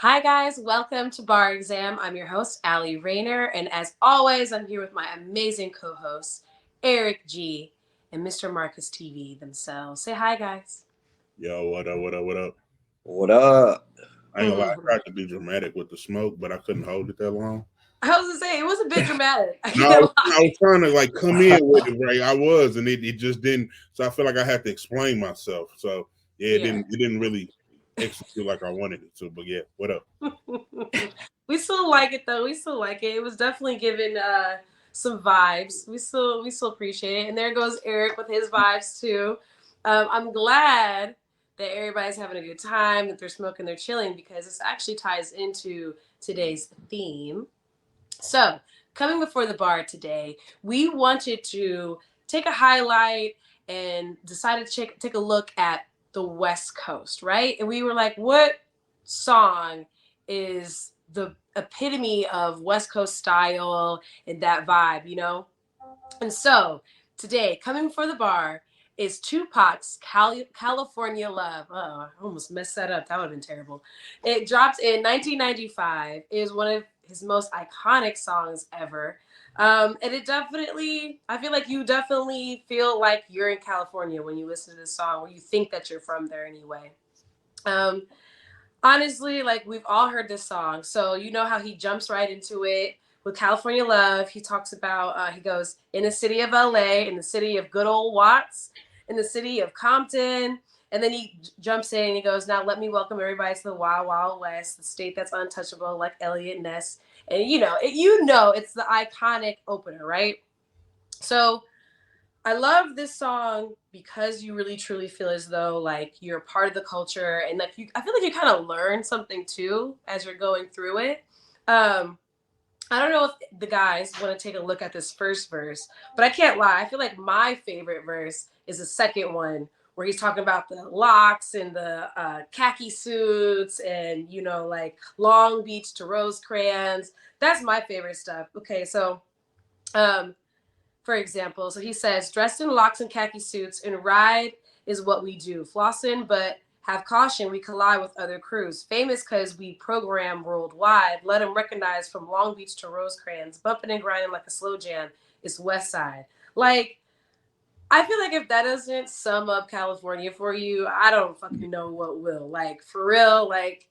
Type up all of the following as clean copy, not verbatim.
Hi, guys. Welcome to Bar Exam. I'm your host, Allie Rayner. And as always, I'm here with my amazing co hosts, Eric G. and Mr. Marcus TV themselves. Say hi, guys. Yo, what up, what up, what up? What up? I ain't gonna lie, I tried to be dramatic with the smoke, but I couldn't hold it that long. I was going to say, it was a bit dramatic. I No, I can't was, I lie. was trying to like come in with it, right? I was, and it just didn't. So I feel like I had to explain myself. So yeah, it Yeah. didn't really execute like I wanted it to. But yeah, what up? We still like it, though. We still like it. It was definitely giving some vibes. We still appreciate it. And there goes Eric with his vibes, too. I'm glad that everybody's having a good time, that they're smoking, they're chilling, because this actually ties into today's theme. So, coming before the bar today, we wanted to take a highlight and decided to take a look at the West Coast, right? And we were like, what song is the epitome of West Coast style and that vibe? And so, today, coming before the bar is Tupac's California Love. Oh, I almost messed that up. That would have been terrible. It dropped in 1995. It is one of his most iconic songs ever. And it definitely, I feel like you definitely feel like you're in California when you listen to this song, or you think that you're from there anyway. Um, Honestly, like we've all heard this song, so you know how he jumps right into it with California Love. He talks about, he goes, in the city of LA, in the city of good old Watts, in the city of Compton. And then he jumps in and he goes, now let me welcome everybody to the Wild Wild West, the state that's untouchable, like Elliot Ness. And it's the iconic opener, right? So I love this song because you really truly feel as though like you're part of the culture, and like I feel like you kind of learn something too as you're going through it. Um, I don't know if the guys want to take a look at this first verse, but I can't lie. I feel like my favorite verse is the second one where he's talking about the locks and the khaki suits and, like Long Beach to Rosecrans. That's my favorite stuff. Okay, so um, for example, so he says, dressed in locks and khaki suits and ride is what we do. Flossing, but have caution, we collide with other crews. Famous because we program worldwide. Let them recognize from Long Beach to Rosecrans. Bumping and grinding like a slow jam. It's West Side. Like, I feel like if that doesn't sum up California for you, I don't fucking know what will. Like, for real, like,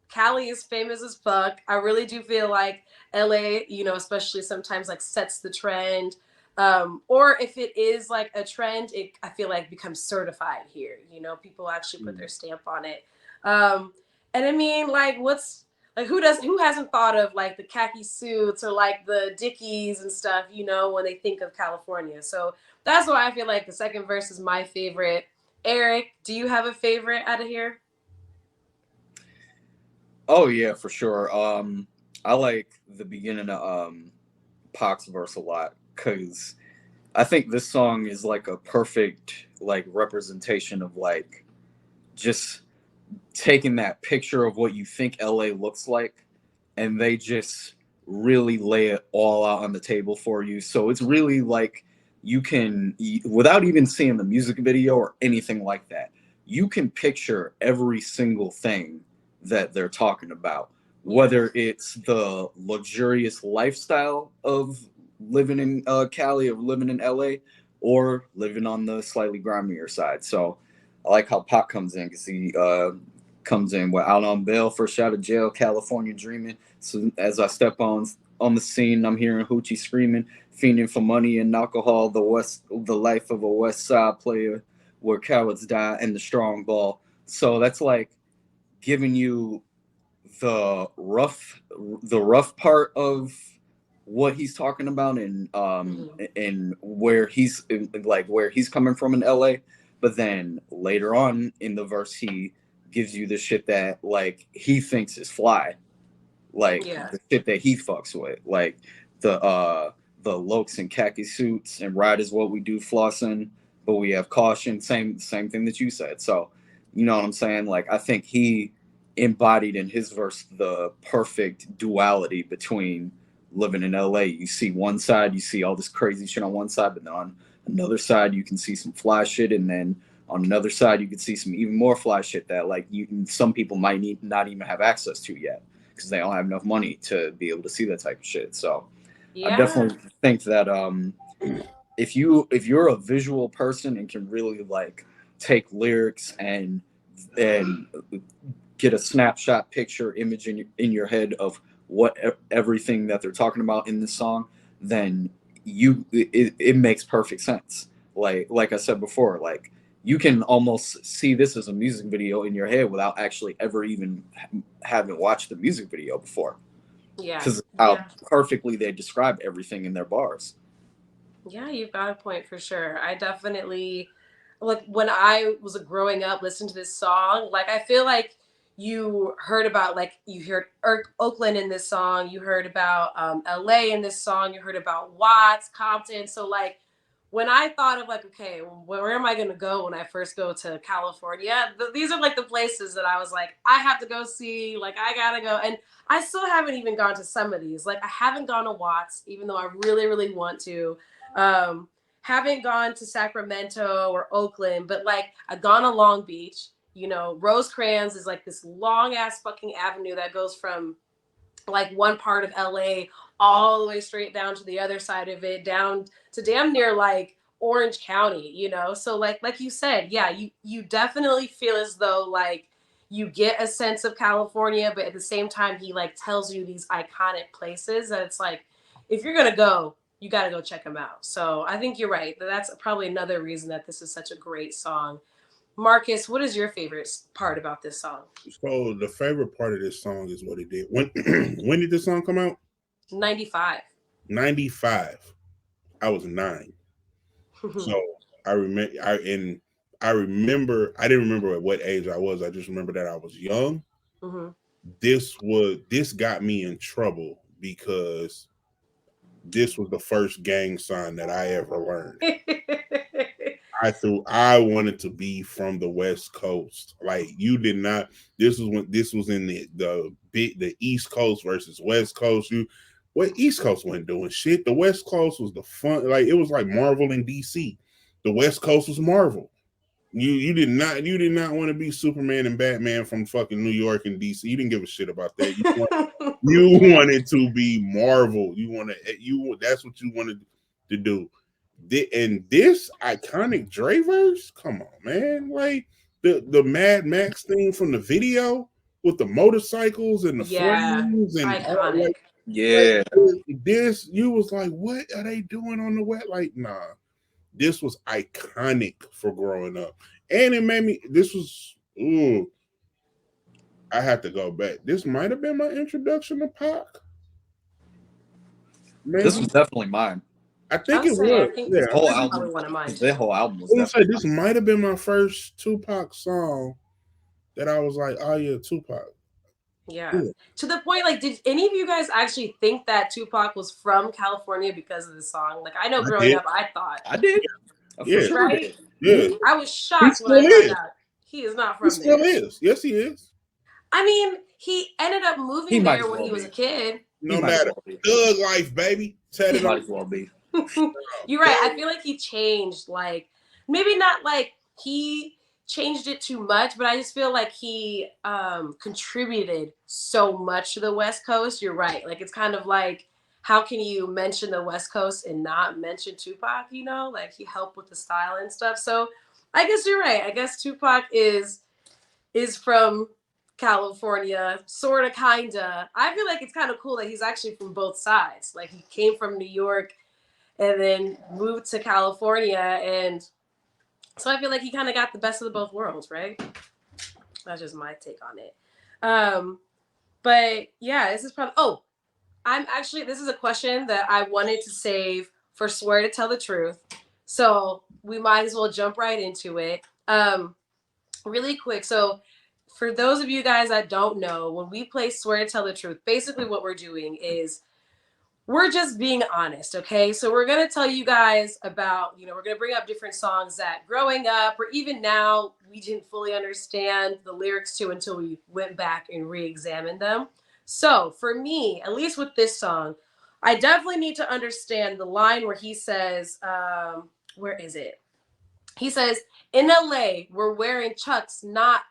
Cali is famous as fuck. I really do feel like LA, especially sometimes like sets the trend. Or if it is like a trend, it I feel like becomes certified here. People actually put their stamp on it. And I mean, like, what's like who hasn't thought of like the khaki suits or like the Dickies and stuff, when they think of California. So that's why I feel like the second verse is my favorite. Eric, do you have a favorite out of here? Oh yeah, for sure. I like the beginning of Pac's verse a lot because I think this song is like a perfect like representation of like just taking that picture of what you think LA looks like, and they just really lay it all out on the table for you. So it's really like you can, without even seeing the music video or anything like that, you can picture every single thing that they're talking about, whether it's the luxurious lifestyle of living in Cali or living in LA or living on the slightly grimier side. So I like how Pac comes in because he comes in. We're out on bail, fresh out of jail, California dreaming. So as I step on the scene, I'm hearing Hoochie screaming, fiending for money and alcohol. The life of a West Side player, where cowards die and the strong ball. So that's like giving you the rough part of what he's talking about Mhm. and where he's like where he's coming from in LA, but then later on in the verse he gives you the shit that like he thinks is fly, like Yeah. the shit that he fucks with, like the lokes and khaki suits and ride is what we do, flossing, but we have caution. Same thing that you said. So you know what I'm saying? Like I think he embodied in his verse the perfect duality between living in LA. You see one side, you see all this crazy shit on one side, but then on another side, you can see some fly shit, and then On another side, you could see some even more fly shit that like some people might not even have access to yet because they don't have enough money to be able to see that type of shit. So I Yeah. definitely think that if you're a visual person and can really like take lyrics and get a snapshot picture image in your head of what everything that they're talking about in this song, then it makes perfect sense. Like I said before, like you can almost see this as a music video in your head without actually ever even having watched the music video before, Yeah. because how Yeah. perfectly they describe everything in their bars. Yeah, you've got a point for sure. I definitely like when I was growing up listening to this song, like I feel like you heard about like you heard Oakland in this song, you heard about LA in this song, you heard about Watts, Compton. So like when I thought of like, okay, where am I going to go when I first go to California? These are like the places that I was like, I have to go see, like I gotta go. And I still haven't even gone to some of these. Like I haven't gone to Watts, even though I really, really want to. Um, haven't gone to Sacramento or Oakland, but like I've gone to Long Beach. You know, Rosecrans is like this long ass fucking avenue that goes from like one part of LA all the way straight down to the other side of it, down to damn near like Orange County, you know? So like you said, yeah, you definitely feel as though like you get a sense of California, but at the same time he like tells you these iconic places that it's like if you're going to go, you got to go check them out. So I think you're right. That's probably another reason that this is such a great song. Marcus, what is your favorite part about this song? So the favorite part of this song is what it did. When when did this song come out? 95. 95. I was 9. So I remember I remember I didn't remember at what age I was. I just remember that I was young. Mm-hmm. This got me in trouble because this was the first gang sign that I ever learned. I wanted to be from the West Coast. Like you did not. This was in the East Coast versus West Coast. East Coast wasn't doing shit. The West Coast was the fun. Like it was like Marvel and DC. The West Coast was Marvel. You did not want to be Superman and Batman from fucking New York and DC. You didn't give a shit about that. You wanted to be Marvel. That's what you wanted to do. And this iconic Dre verse, come on, man! Like the Mad Max thing from the video with the motorcycles and the Yeah, flames and all, iconic. Yeah, this, you was like, what are they doing on the wet? Like, nah, this was iconic for growing up, and it made me. This was ooh. I had to go back. This might have been my introduction to Pac. this was Maybe definitely mine. I think I'll it say I was. think Yeah, I Whole this is think probably album, one of mine the too. whole album was I would say definitely this might have been my first Tupac song that I was like, oh yeah, Tupac. Yeah. Yeah, To the point, like, did any of you guys actually think that Tupac was from California because of the song? Like, I know I growing did. up, I thought, I did. I for Yeah, sure right? did. yeah. I was He shocked when I still found is. out he is not He from still there. is. Yes, he is. I mean, he ended up He moving might there as when well he was a be. kid. He No might as matter. well be. Thug life, baby. Set He it on. might as well be. You're right. I feel like he changed, like, maybe not like he changed it too much, but I just feel like he contributed so much to the West Coast. You're right. Like, it's kind of like, how can you mention the West Coast and not mention Tupac? You know, like he helped with the style and stuff. So I guess you're right. I guess Tupac is from California, sort of, kinda. I feel like it's kind of cool that he's actually from both sides. Like he came from New York and then moved to California. And so I feel like he kind of got the best of both worlds, right? That's just my take on it. But yeah, this is probably, oh, this is a question that I wanted to save for Swear to Tell the Truth. So we might as well jump right into it. Really quick. So for those of you guys that don't know, when we play Swear to Tell the Truth, basically what we're doing is we're just being honest, okay? So we're gonna tell you guys about, we're gonna bring up different songs that growing up or even now we didn't fully understand the lyrics to until we went back and re-examined them. So for me, at least with this song, I definitely need to understand the line where he says, where is it? He says, in LA, we're wearing Chucks, not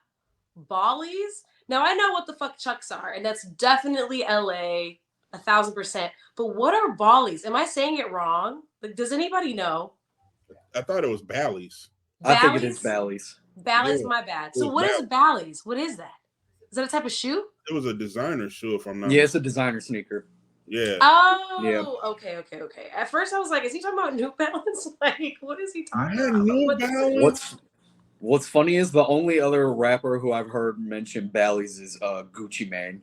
Bollies. Now I know what the fuck Chucks are, and that's definitely LA, 1,000%. But what are Bollies? Am I saying it wrong? Like, does anybody know? I thought it was Bally's. I think it is Bally's? Bally's. Bally's, Yeah, my bad. it So was what is Bally's. Bally's? What is that? Is that a type of shoe? It was a designer shoe, if I'm not Yeah, it's mistaken. a designer sneaker. Yeah. Oh, okay. At first I was like, is he talking about New Balance? Like, what is he talking Not about? New What is it? Balance. What's funny is the only other rapper who I've heard mention Bally's is Gucci Mane,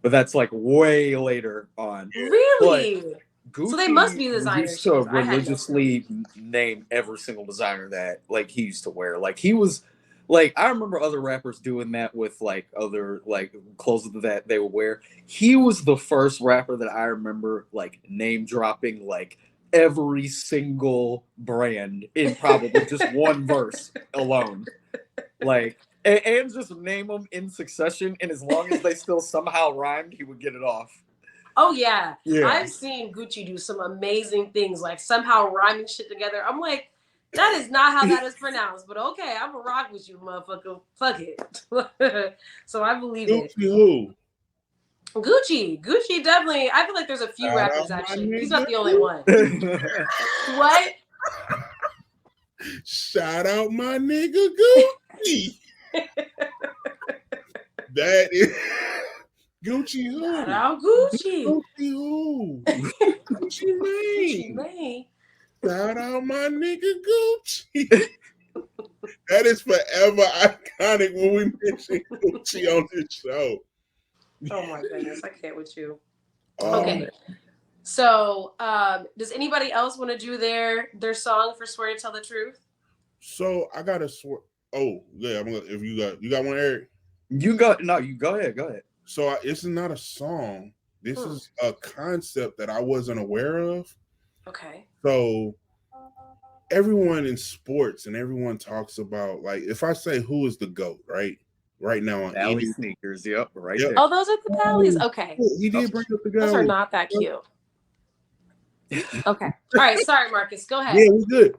but that's like way later on. Really? Gucci So they must be designer used to shoes. I had no clue. religiously name every single designer that like he used to wear. Like he was like I remember other rappers doing that with like other like clothes that they would wear. He was the first rapper that I remember like name dropping like every single brand in probably just one verse alone. Like and just name them in succession, and as long as they still somehow rhymed, he would get it off. Oh yeah. Yeah. I've seen Gucci do some amazing things, like somehow rhyming shit together. I'm like, that is not how that is pronounced, but okay, I'm gonna rock with you, motherfucker. Fuck it. So I believe it. Gucci who? Gucci definitely. I feel like there's a few Shout rappers out my actually. He's nigga not the only one. What? Shout out my nigga Gucci. That is Gucci who? Shout out Gucci. Gucci who? Gucci Gucci Mane. Mane. Shout out my nigga Gucci. That is forever iconic when we mention Gucci on this show. Oh my goodness, I can't with you. Oh, Okay. So, does anybody else want to do their song for Swear to Tell the Truth? So I gotta swear. Oh yeah, if you got one, Eric. You go ahead. So this is not a song. This is a concept that I wasn't aware of. Okay. So everyone in sports and everyone talks about, like, if I say who is the GOAT, right? Right now on Bally any sneakers, yep, right Yep. there. Oh, those are the Pallies. Okay. he did bring up the guy. Those are not that cute. Okay. All right. Sorry, Marcus. Go ahead. Yeah, we good.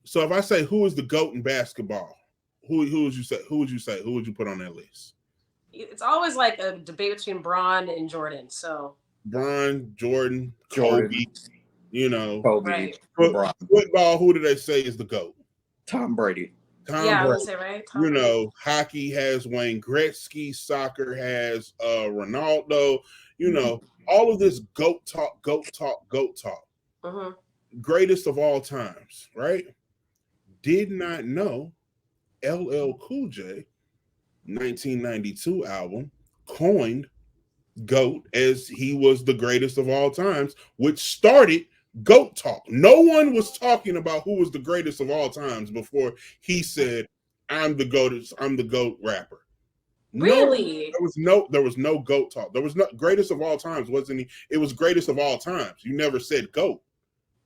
So if I say who is the GOAT in basketball, who would you say? Who would you put on that list? It's always like a debate between Braun and Jordan. So Bron, Jordan, Kobe. You know, Kobe, right. Football. Who do they say is the GOAT? Tom Brady. Yeah, I Brady. would say right. Tom You Brady. know, hockey has Wayne Gretzky, soccer has Ronaldo. You know, all of this GOAT talk. Mm-hmm. Greatest of all times, right? Did not know LL Cool J 1992 album coined GOAT as he was the greatest of all times, which started GOAT talk. No one was talking about who was the greatest of all times before he said, I'm the GOAT rapper. Really? No, there was no GOAT talk. There was no greatest of all times, wasn't he? It was greatest of all times. You never said GOAT.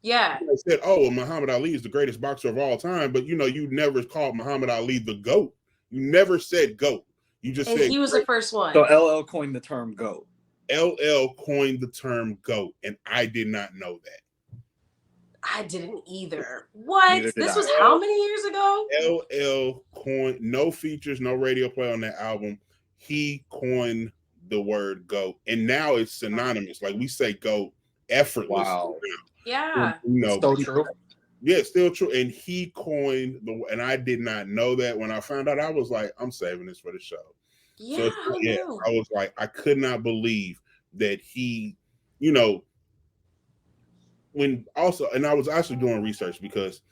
Yeah. You said, oh, well, Muhammad Ali is the greatest boxer of all time, but you never called Muhammad Ali the GOAT. You never said GOAT. You just said he was the first one. So LL coined the term GOAT. LL coined the term GOAT, and I did not know that. I didn't either. What? This was how many years ago? LL coined, no features, no radio play on that album. He coined the word GOAT, and now it's synonymous. Like we say GOAT effortlessly. Wow. Yeah. So true. Yeah, still true. And he coined and I did not know that. When I found out, I was like, I'm saving this for the show. Yeah, So I was like, I could not believe that he, when also, and I was actually doing research because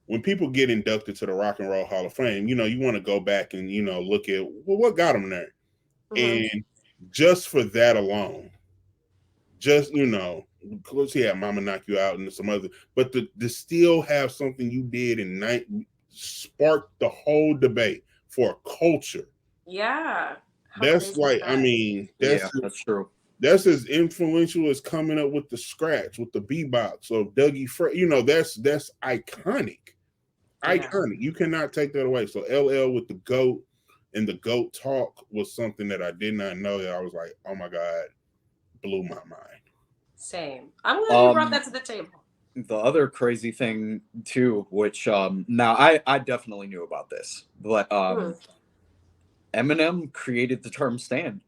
when people get inducted to the Rock and Roll Hall of Fame, you want to go back and, look at, well, what got them there? Mm-hmm. And just for that alone, just, Mama Knock You Out and some other, but to still have something you did sparked the whole debate for a culture. Yeah. That's like, that? That's true. That's as influential as coming up with the scratch, with the beatbox of Dougie Fresh. That's iconic. Yeah. Iconic. You cannot take that away. So LL with the GOAT and the GOAT talk was something that I did not know, that I was like, oh my God, blew my mind. Same. I'm glad you brought that to the table. the other crazy thing too, which now I definitely knew about this, but Eminem created the term "stan"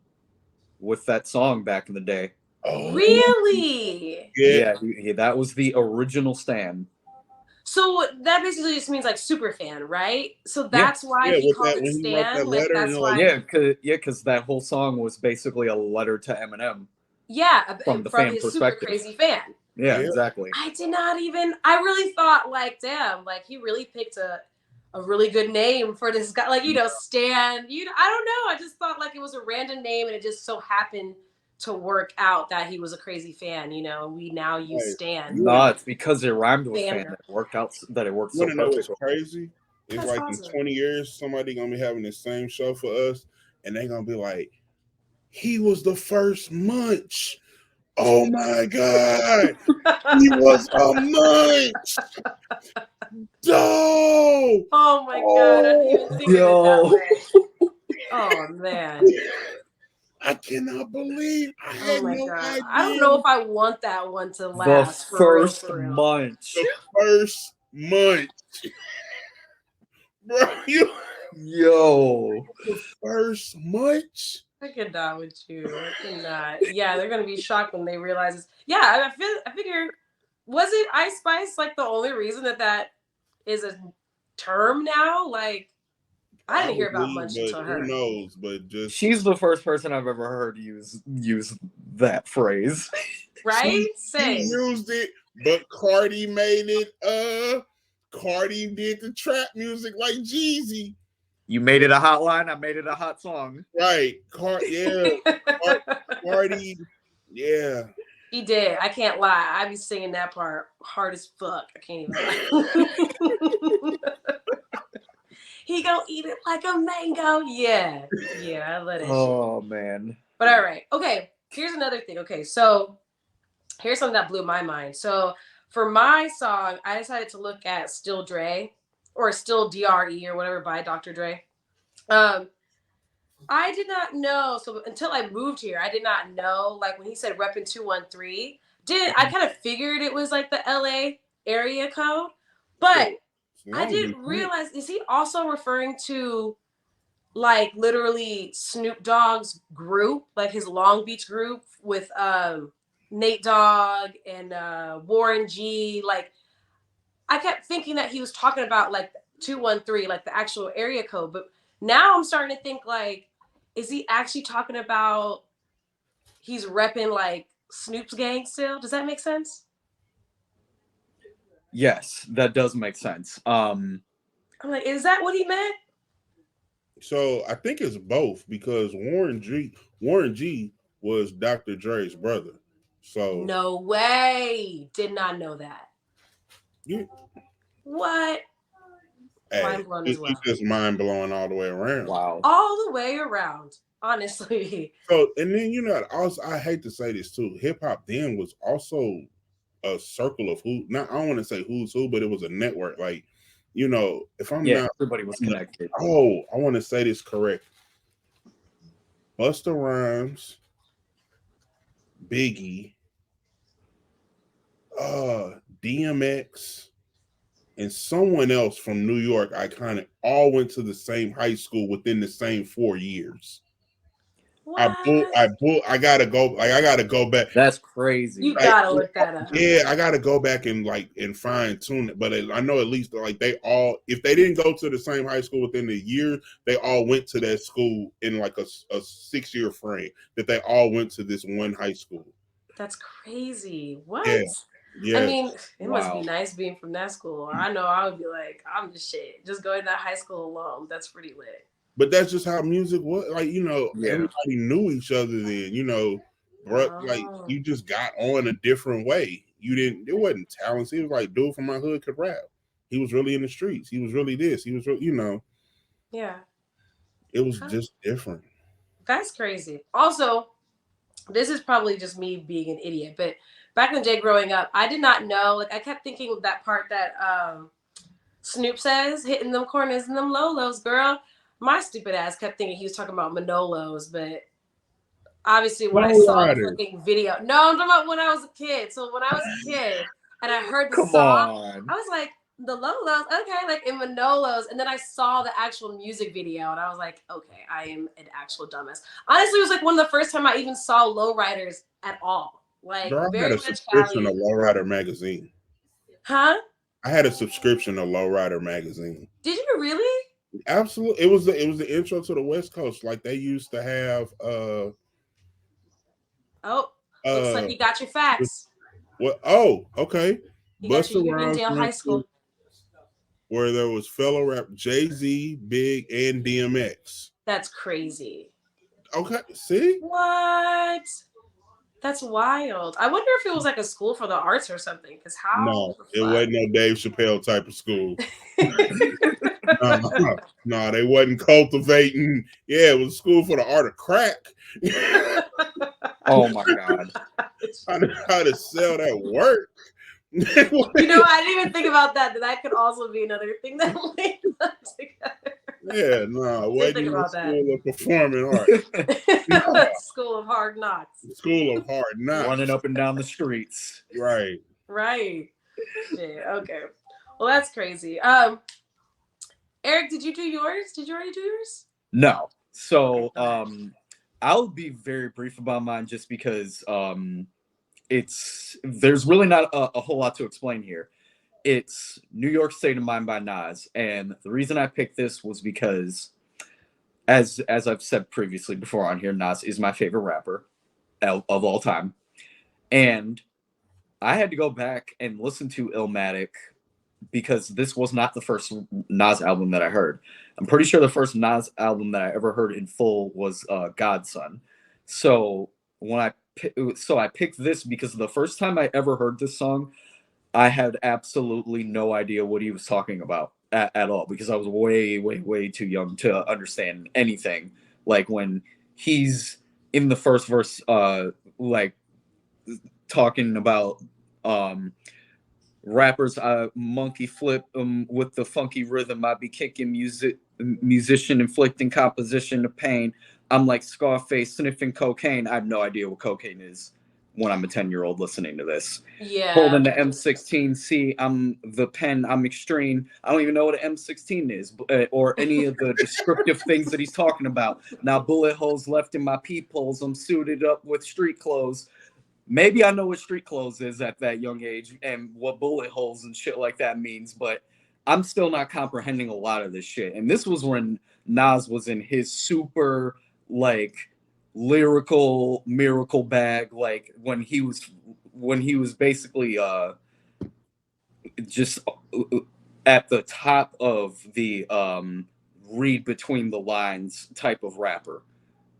with that song back in the day. Oh, Really? yeah. That was the original "stan." So that basically just means like super fan, right? So Yeah, that's why Yeah, he with called that it when he wrote that Stan. Like letter, and that's you're like, why. because that whole song was basically a letter to Eminem Yeah, from the from fan his super perspective. crazy fan. Yeah, yeah, exactly. I did not even. I really thought like, damn, like he really picked a really good name for this guy. Like Stan. I don't know. I just thought like it was a random name, and it just so happened to work out that he was a crazy fan. And we now use like, Stan. you want No, it's because it rhymed with Fan. fan that it worked out that it worked you so want to know what's perfectly. crazy? It's That's like in awesome. 20 years, somebody gonna be having the same show for us, and they gonna be like, he was the first Munch. Oh my god, he was a Munch. No. Oh my god, I didn't even Oh, think of it that Yo, way. Oh man. I cannot believe I Oh had my no god. I don't idea. know if I want that one to the last for real, first for real. Munch. The first Munch, bro. You Yo, the first Munch. I could not with you. I cannot. Yeah, they're gonna be shocked when they realize this. Yeah, I figure, was it Ice Spice like the only reason that is a term now? Like, I didn't hear about Probably, Munch but until who her. knows? But just she's the first person I've ever heard use that phrase. Right? she Same. used it, but Cardi made it. Cardi did the trap music like Jeezy. You made it a hot line, I made it a hot song. Right. Cardi, yeah. He did. I can't lie. I be singing that part hard as fuck. I can't even lie. He gonna eat it like a mango. Yeah. Yeah, I love that shit. Oh man. But all right. Okay. Here's another thing. Okay. So here's something that blew my mind. So for my song, I decided to look at Still Dre or Still DRE or whatever by Dr. Dre. I did not know. So until I moved here, I did not know. Like when he said Reppin' 213, I kind of figured it was like the LA area code, but I didn't realize, is he also referring to like literally Snoop Dogg's group, like his Long Beach group with Nate Dogg and Warren G? Like I kept thinking that he was talking about like 213, like the actual area code, but now I'm starting to think like, is he actually talking about he's repping like Snoop's gang still? Does that make sense? Yes, that does make sense. I'm like, is that what he meant? So I think it's both because Warren G was Dr. Dre's brother. So No way. Did not know that. yeah, What? hey, Mind blown as well. it's just mind blowing all the way around. Wow. All the way around, honestly. So and then also I hate to say this too, hip hop then was also a circle of who. Not I don't want to say who's who, but it was a network. Like if I'm not, everybody was connected. oh, I want to say this correct. Busta Rhymes, Biggie, DMX, and someone else from New York. I kind of all went to the same high school within the same 4 years. What? I gotta go back. That's crazy. You gotta look that up. Yeah, I gotta go back and fine tune it. But I know at least like they all, if they didn't go to the same high school within the year, they all went to that school in like a 6-year frame. That they all went to this one high school. That's crazy. What? Yeah. I mean, it must be nice being from that school. I know I would be like, I'm just shit. Just going to that high school alone. That's pretty lit. But that's just how music was. Like, everybody knew each other then, bro, like you just got on a different way. It wasn't talent. He was like, dude from my hood could rap. He was really in the streets. He was really this. He was really, Yeah. It was just different. That's crazy. Also, this is probably just me being an idiot, but back in the day growing up, I did not know, like I kept thinking of that part that Snoop says, hitting them corners and them lolos, girl. My stupid ass kept thinking he was talking about Manolos, but obviously when I saw the fucking video, no, I'm talking about when I was a kid. So when I was a kid, and I heard the Come song. on. I was like, the Lolos, okay, like in Manolos. And then I saw the actual music video and I was like, okay, I am an actual dumbass. Honestly, it was like one of the first time I even saw lowriders at all. Like Girl, I had very a much subscription to Cali. Lowrider magazine. Huh? I had a subscription to Lowrider magazine. Did you really? Absolutely. It was the intro to the West Coast. Like they used to have Oh, looks like you got your facts. what okay. You got your Busta Rhymes Uniondale High went to School. where there was fellow rap Jay-Z, Big, and DMX. That's crazy. Okay, see? What? That's wild. I wonder if it was like a school for the arts or something. Because how No, the it fuck? wasn't no Dave Chappelle type of school. No, they wasn't cultivating. Yeah, it was a school for the art of crack. Oh my God. How to sell that work. You know, I didn't even think about that. That could also be another thing that linked them together. Yeah, no, it wasn't think no about that. school of performing arts. School of Hard Knocks. School of hard knocks. Running up and down the streets. Right. Right. Yeah, okay. Well, that's crazy. Eric, did you do yours? Did you already do yours? No. So I'll be very brief about mine just because there's really not a whole lot to explain here. It's New York State of Mind by Nas, and the reason I picked this was because, as I've said previously before on here, Nas is my favorite rapper of all time, and I had to go back and listen to Illmatic because this was not the first Nas album that I heard. I'm pretty sure the first Nas album that I ever heard in full was Godson. So I picked this because the first time I ever heard this song, I had absolutely no idea what he was talking about at all because I was way, way, way too young to understand anything. Like when he's in the first verse, like talking about rappers, monkey flip with the funky rhythm. I be kicking musician inflicting composition of pain. I'm like Scarface sniffing cocaine. I have no idea what cocaine is when I'm a 10-year-old listening to this. Yeah. Holding the M16C, I'm the pen, I'm extreme. I don't even know what an M16 is or any of the descriptive things that he's talking about. Now bullet holes left in my peepholes. I'm suited up with street clothes. Maybe I know what street clothes is at that young age and what bullet holes and shit like that means, but I'm still not comprehending a lot of this shit. And this was when Nas was in his super, like, lyrical miracle bag, like when he was basically just at the top of the read between the lines type of rapper.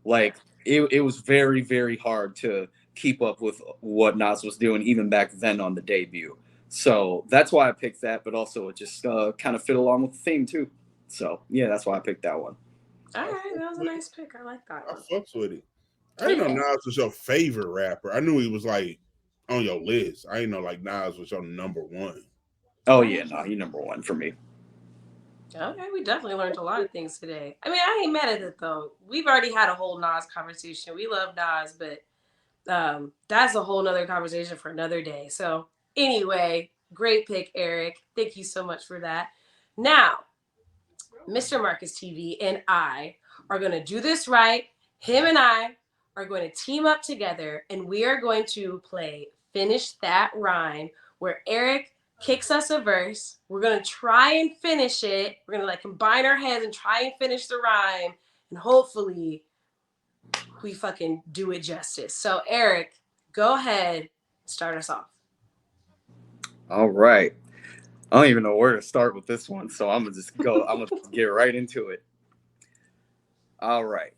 Like it was very, very hard to keep up with what Nas was doing even back then on the debut. So that's why I picked that, but also it just kind of fit along with the theme too. So yeah, that's why I picked that one. All right, that was a nice pick. I like that I one. fucks with it. I didn't know Nas was your favorite rapper. I knew he was like on your list. I didn't know like Nas was your number one. Oh yeah, no, he number one for me. Okay, we definitely learned a lot of things today. I mean, I ain't mad at it though. We've already had a whole Nas conversation. We love Nas, but that's a whole nother conversation for another day. So anyway, great pick, Eric. Thank you so much for that. Now, Mr. Marcus TV and I are going to do this right. Him and I are going to team up together and we are going to play Finish That Rhyme, where Eric kicks us a verse. We're going to try and finish it. We're going to like combine our heads and try and finish the rhyme. And hopefully we fucking do it justice. So Eric, go ahead, start us off. All right. I don't even know where to start with this one, so I'm gonna just go. I'm gonna get right into it. All right.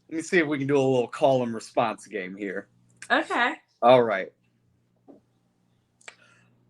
Let me see if we can do a little call and response game here. Okay. All right.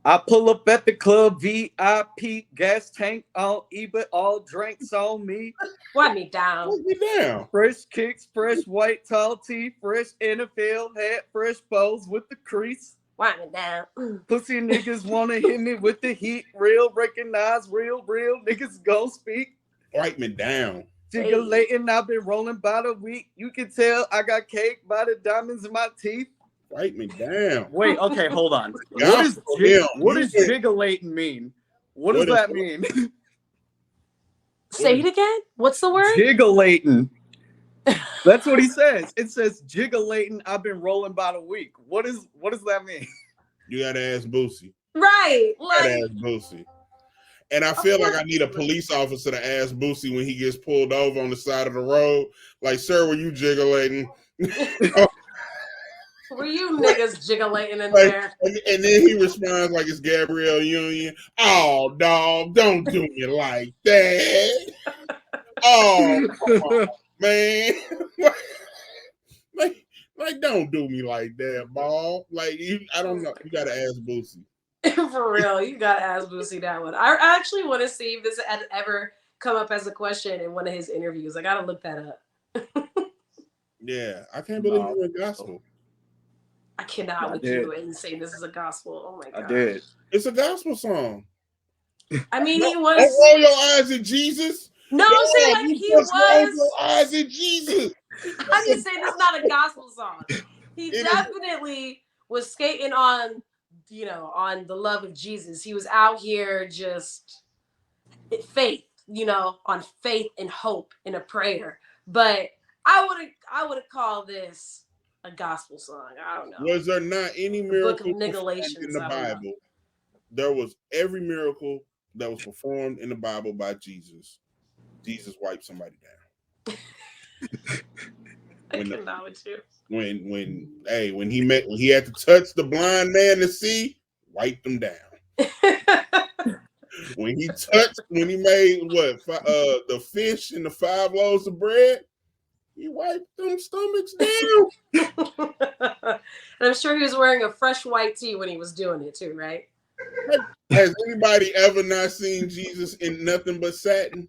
I pull up at the club, VIP, gas tank on eBay, all drinks on me. Wipe me down. Put me down. Fresh kicks, fresh white tall tee, fresh NFL hat, fresh bows with the crease. Wipe me down. Pussy niggas wanna hit me with the heat. Real recognize, real niggas gon' speak. Wipe me down. Jiggling, I've been rolling by the week. You can tell I got cake by the diamonds in my teeth. Wipe me down. Wait, okay, hold on. Gospel him. What You does went- jiggalating mean? What does What is that it? mean? Say it again. What's the word? Jiggalating. That's what he says. It says jiggalating. I've been rolling about a week. What does that mean? You gotta ask Boosie. Right. You gotta Like, ask Boosie. And I of feel like course I need a police officer to ask Boosie when he gets pulled over on the side of the road. Like, sir, were you jiggling? Were you niggas jiggling in Like, there? and then he responds like it's Gabrielle Union. Oh, dog, don't do me like that. Oh, come on, man. like, don't do me like that, ball. Like, I don't know. You gotta ask Boosie. For real, you gotta ask Boosie that one. I actually want to see if this has ever come up as a question in one of his interviews. I gotta look that up. Yeah, I can't believe you went gospel. I cannot with you and say this is a gospel. Oh my god. I did. It's a gospel song. I mean, he Don't was. roll your eyes at Jesus. No, I'm saying like he just roll your was. eyes at Jesus. I'm just saying this is not a gospel song. He It definitely was skating on, on the love of Jesus. He was out here just faith, on faith and hope and a prayer. But I would called this a gospel song. I don't know. Was there not any The Book of miracle performed in Nigalations, the I don't know. Bible? There was every miracle that was performed in the Bible by Jesus. Jesus wiped somebody down. I cannot with you. When he had to touch the blind man to see, wiped him down. when he made the fish and the 5 loaves of bread, he wiped them stomachs down. And I'm sure he was wearing a fresh white tee when he was doing it too, right? Has anybody ever not seen Jesus in nothing but satin?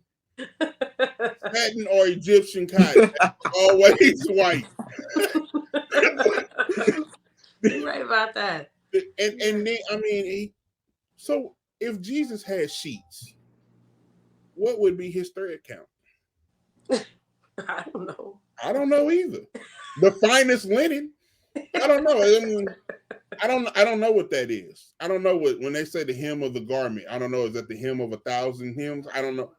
Satin or Egyptian cotton, always white. You're right about that. And then, I mean, so if Jesus had sheets, what would be his thread count? I don't know. I don't know either. The finest linen. I don't know. I mean, I don't know what that is. I don't know what when they say the hem of the garment. I don't know. Is that the hem of 1,000 hems? I don't know.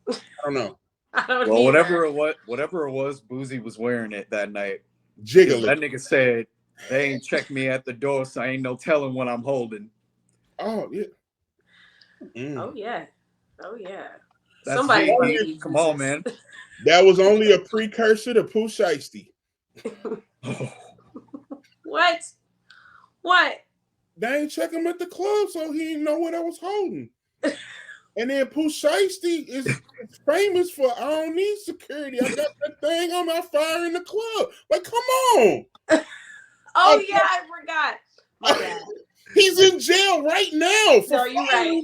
I don't know. Well, whatever it was, Boosie was wearing it that night. Jiggling. That nigga said they ain't checked me at the door, so I ain't no telling what I'm holding. Oh yeah. Oh yeah. Oh yeah. That's Somebody come on, man. That was only a precursor to Pooh Shiesty. What? They ain't check him at the club, so he didn't know what I was holding. And then Pooh Shiesty is famous for I don't need security. I got that thing on my fire in the club. Like, come on. Oh yeah, I forgot. My bad. He's in jail right now. No, you're right.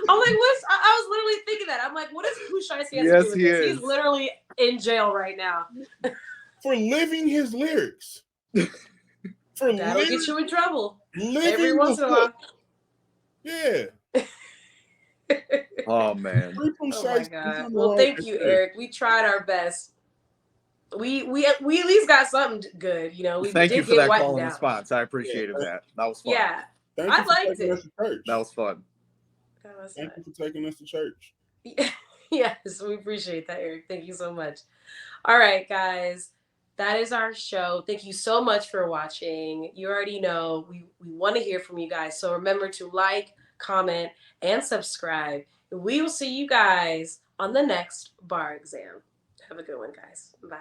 I'm like, I was literally thinking that. I'm like, what does Pooh Shiesty have to do with this? He's literally in jail right now. For living his lyrics. That'll get you in trouble. Living every once in a while. Yeah. Oh man. Oh my god. Well, thank you, Eric. We tried our best. We at least got something good, We Thank you did for get that call and down. response. I appreciated that. That was fun. Yeah. I liked it. That was fun. Thank you for taking us to church. Yes, we appreciate that, Eric. Thank you so much. All right, guys. That is our show. Thank you so much for watching. You already know we want to hear from you guys. So remember to like, comment, and subscribe. We will see you guys on the next bar exam. Have a good one, guys. Bye.